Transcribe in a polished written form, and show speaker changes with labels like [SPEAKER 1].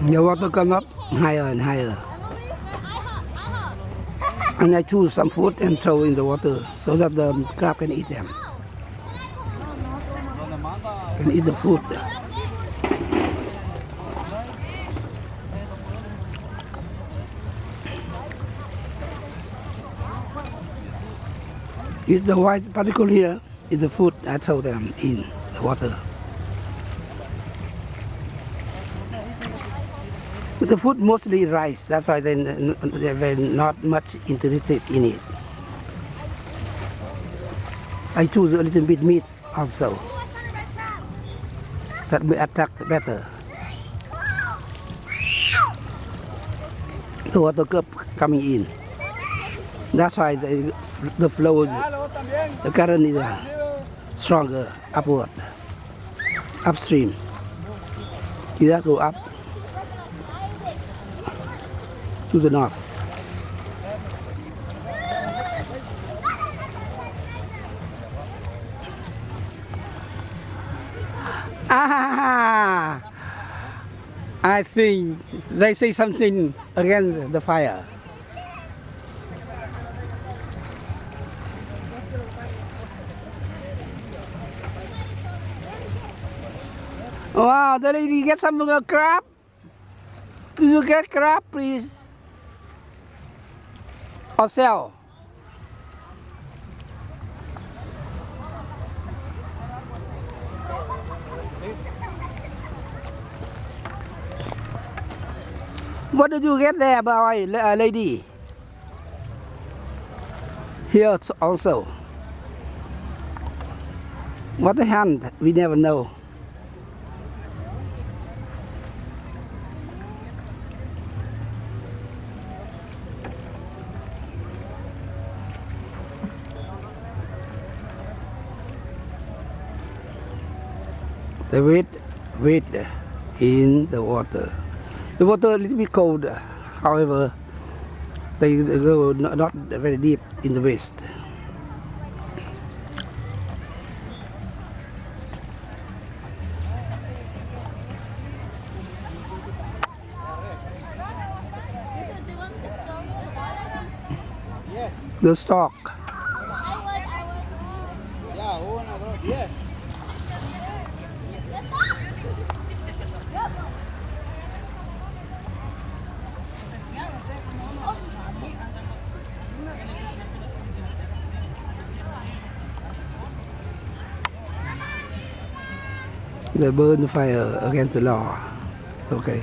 [SPEAKER 1] The water come up higher and higher. And I choose some food and throw in the water so that the crab can eat them. Can eat the food. It's the white particle here is the food I throw them in the water. But the food mostly rice, that's why they're not much interested in it. I choose a little bit meat also. That will attack better. The water cup coming in. That's why the flow, the current is stronger upward, upstream. You have to go up to the north. Ah, I think they say something against the fire. Wow, the lady get some crab. Do you get crab, please? Or sell? What did you get there, boy, lady? Here also. What the hand? We never know. The weight in the water. The water a little bit cold, however, they go not very deep in the waist.
[SPEAKER 2] Yes.
[SPEAKER 1] The stock.
[SPEAKER 2] Yeah, uno, dos, yes.
[SPEAKER 1] They burn the fire against the law. Okay.